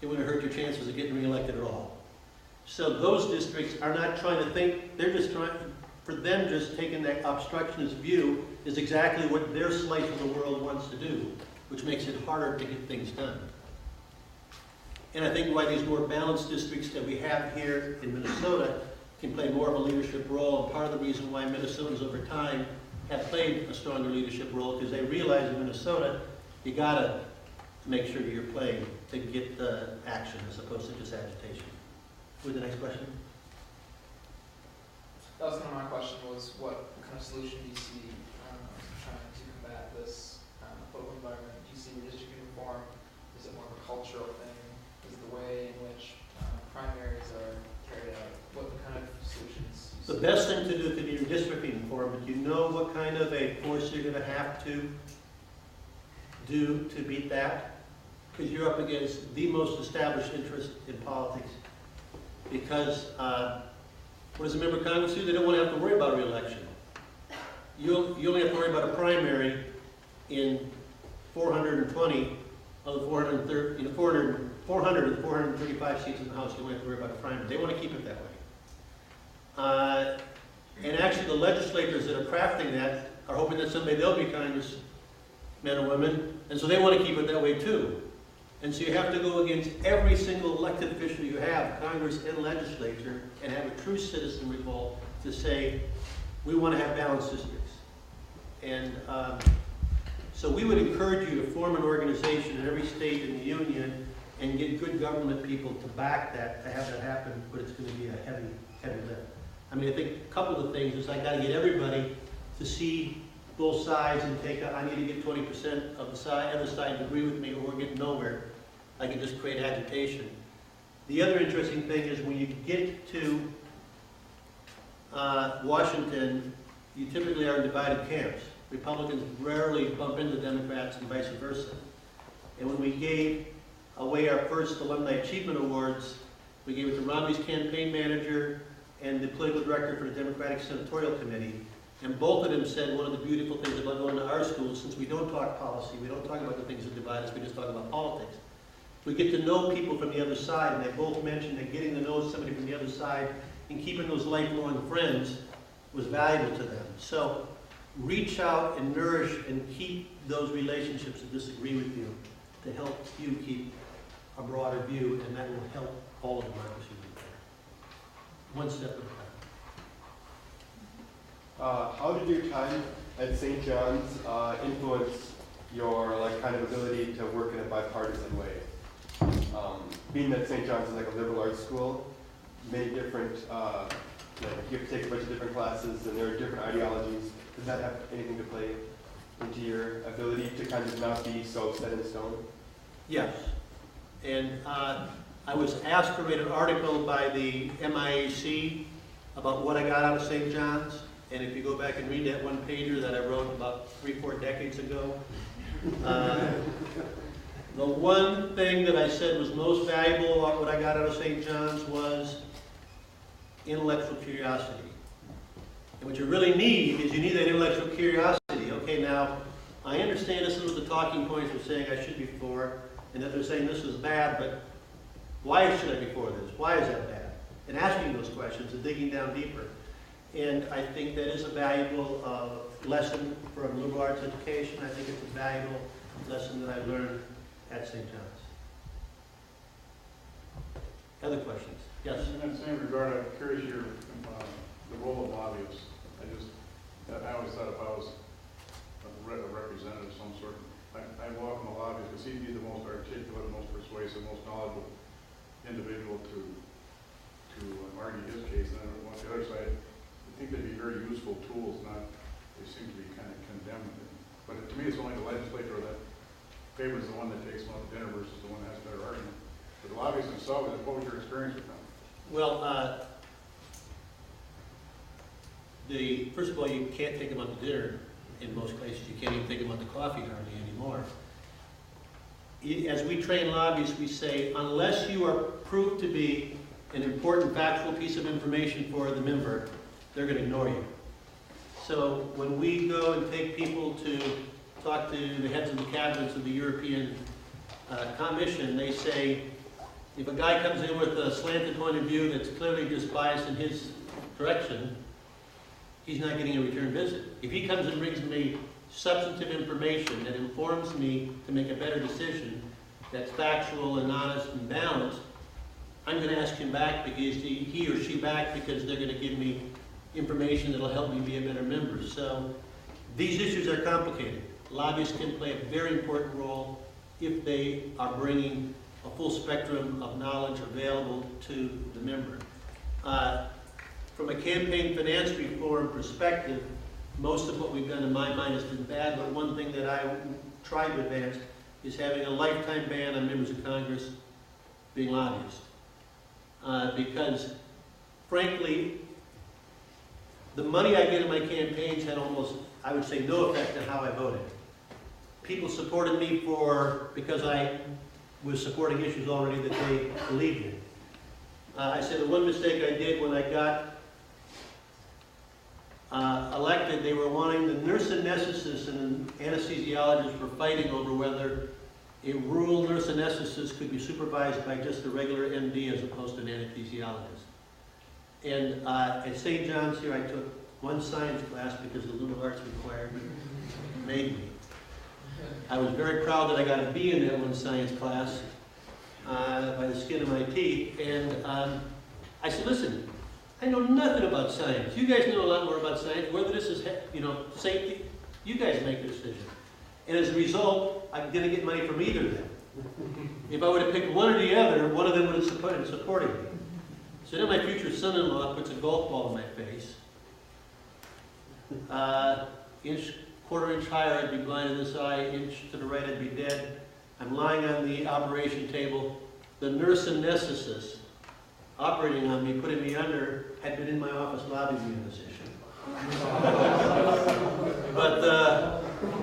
it wouldn't hurt your chances of getting reelected at all. So those districts are not trying to think, they're just trying, for them just taking that obstructionist view is exactly what their slice of the world wants to do, which makes it harder to get things done. And I think why these more balanced districts that we have here in Minnesota can play more of a leadership role, and part of the reason why Minnesotans over time have played a stronger leadership role, because they realize in Minnesota, you gotta make sure you're playing to get the action as opposed to just agitation. With the next question? That was kind of my question, was what kind of solution do you see trying to combat this political environment? Do you see redistricting reform? Is it more of a cultural thing? Is it the way in which primaries are carried out? What kind of solutions do you see? The best thing to do could be redistricting reform, but you know what kind of a force you're going to have to do to beat that? Because you're up against the most established interest in politics. Because what does a member of Congress do? They don't want to have to worry about re-election. You only have to worry about a primary in 420 of the 430, 400 of the 435 seats in the House. You don't have to worry about a primary. They want to keep it that way. And actually, the legislators that are crafting that are hoping that someday they'll be congressmen or women, and so they want to keep it that way too. And so you have to go against every single elected official you have, Congress and legislature, and have a true citizen revolt to say, we want to have balanced districts. And so we would encourage you to form an organization in every state in the union and get good government people to back that, to have that happen, but it's going to be a heavy, heavy lift. I mean, I think a couple of things is I got to get everybody to see both sides and I need to get 20% of the other side to agree with me, or we're getting nowhere. I can just create agitation. The other interesting thing is when you get to Washington, you typically are in divided camps. Republicans rarely bump into Democrats and vice versa. And when we gave away our first Alumni Achievement Awards, we gave it to Romney's campaign manager and the political director for the Democratic Senatorial Committee. And both of them said one of the beautiful things about going to our schools, since we don't talk policy, we don't talk about the things that divide us, we just talk about politics. We get to know people from the other side, and they both mentioned that getting to know somebody from the other side and keeping those lifelong friends was valuable to them. So reach out and nourish and keep those relationships that disagree with you to help you keep a broader view, and that will help all of democracy move better. One step at a time. How did your time at St. John's influence your kind of ability to work in a bipartisan way? Being that St. John's is like a liberal arts school, many different, you have to take a bunch of different classes and there are different ideologies. Does that have anything to play into your ability to kind of not be so set in stone? Yes. And I was asked to write an article by the MIAC about what I got out of St. John's. And if you go back and read that one pager that I wrote about 3-4 decades ago, the one thing that I said was most valuable about what I got out of St. John's was intellectual curiosity. And what you really need is you need that intellectual curiosity. Okay, now, I understand this is what the talking points are saying I should be for, and that they're saying this is bad, but why should I be for this? Why is that bad? And asking those questions and digging down deeper. And I think that is a valuable lesson for a liberal arts education. I think it's a valuable lesson that I learned at St. John's. Other questions? Yes? In that same regard, I'm curious the role of lobbyists. I always thought if I was a representative of some sort, I welcome the lobbyist because he'd be the most articulate, most persuasive, most knowledgeable individual to argue his case. And then on the other side, I think they'd be very useful tools, they seem to be kind of condemned. But to me, it's only the legislator that favors the one that takes them out to dinner versus the one that has a better argument. But the lobbyists themselves, what was your experience with them? Well, first of all, you can't take them out to dinner in most places. You can't even take them out to coffee hardly anymore. As we train lobbyists, we say, unless you are proved to be an important factual piece of information for the member, they're going to ignore you. So when we go and take people to talk to the heads of the cabinets of the European Commission, they say, if a guy comes in with a slanted point of view that's clearly just biased in his direction, he's not getting a return visit. If he comes and brings me substantive information that informs me to make a better decision, that's factual and honest and balanced, I'm going to ask him back because he or she back because they're going to give me information that will help me be a better member. So these issues are complicated. Lobbyists can play a very important role if they are bringing a full spectrum of knowledge available to the member. From a campaign finance reform perspective, most of what we've done in my mind has been bad, but one thing that I tried to advance is having a lifetime ban on members of Congress being lobbyists. Because, frankly, the money I get in my campaigns had almost, I would say, no effect on how I voted. People supported me because I was supporting issues already that they believed in. I said the one mistake I did when I got elected, they were wanting, the nurse anesthetist and the anesthesiologist were fighting over whether a rural nurse anesthetist could be supervised by just a regular MD as opposed to an anesthesiologist. And at St. John's here, I took one science class because the liberal arts requirement made me. I was very proud that I got a B in that one science class by the skin of my teeth. And I said, listen, I know nothing about science. You guys know a lot more about science. Whether this is, safety, you guys make the decision. And as a result, I didn't get money from either of them. If I would have picked one or the other, one of them would have supported me. So then my future son-in-law puts a golf ball in my face. Quarter-inch higher, I'd be blind in this eye. Inch to the right, I'd be dead. I'm lying on the operation table. The nurse anesthetist operating on me, putting me under, had been in my office lobbying me on this issue.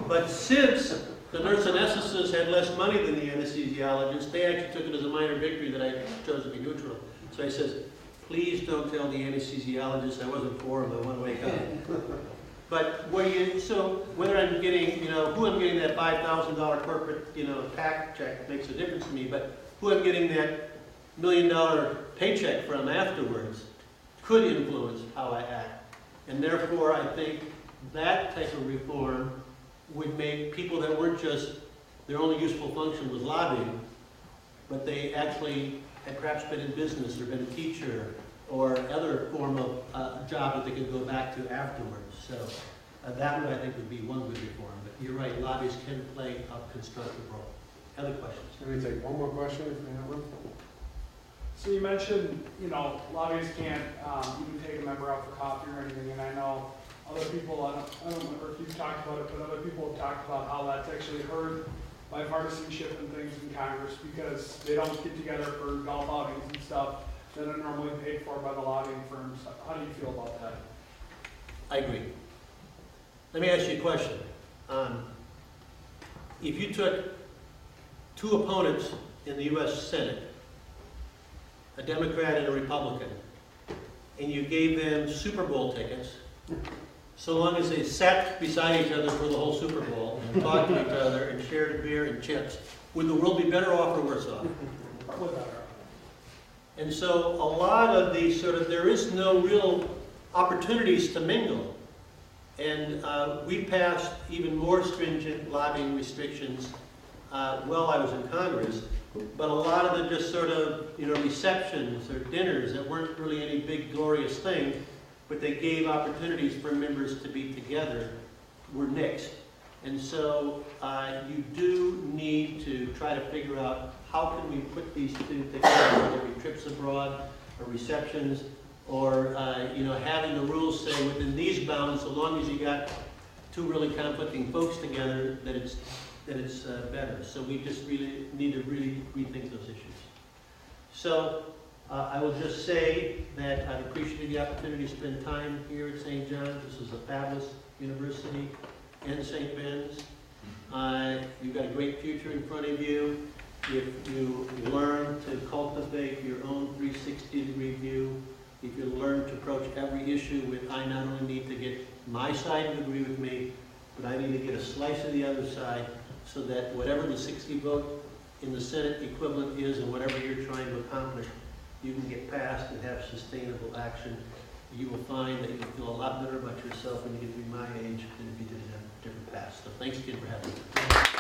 But since the nurse anesthetist had less money than the anesthesiologist, they actually took it as a minor victory that I chose to be neutral. So I says, please don't tell the anesthesiologist I wasn't for him, I want to wake up. But so whether I'm getting, who I'm getting that $5,000 corporate, tax check makes a difference to me, but who I'm getting that $1 million paycheck from afterwards could influence how I act. And therefore, I think that type of reform would make people that weren't just, their only useful function was lobbying, but they actually had perhaps been in business or been a teacher or other form of job that they could go back to afterwards. So that would, I think, would be one good reform. But you're right, lobbyists can play a constructive role. Other questions? Let me take one more question if we have one. So you mentioned, lobbyists can't even take a member out for coffee or anything, and I know other people, I don't remember if you've talked about it, but other people have talked about how that's actually hurt bipartisanship and things in Congress because they don't get together for golf outings and stuff that are normally paid for by the lobbying firms. How do you feel about that? I agree. Let me ask you a question. If you took two opponents in the U.S. Senate, a Democrat and a Republican, and you gave them Super Bowl tickets, so long as they sat beside each other for the whole Super Bowl and talked to each other and shared a beer and chips, would the world be better off or worse off? And so a lot of these there is no real opportunities to mingle. And we passed even more stringent lobbying restrictions while I was in Congress. But a lot of the just receptions or dinners that weren't really any big glorious thing, but they gave opportunities for members to be together, were nixed. And so you do need to try to figure out how can we put these two together, whether it be trips abroad or receptions, or having the rules say within these bounds, so long as you got two really conflicting folks together, that it's better. So we just really need to rethink those issues. So I will just say that I've appreciated the opportunity to spend time here at St. John's. This is a fabulous university and St. Ben's. You've got a great future in front of you. If you learn to cultivate your own 360-degree view, if you learn to approach every issue with, I not only need to get my side to agree with me, but I need to get a slice of the other side so that whatever the 60 vote in the Senate equivalent is and whatever you're trying to accomplish, you can get past and have sustainable action. You will find that you feel a lot better about yourself when you get to be my age than if you did have a different past. So thanks again for having me.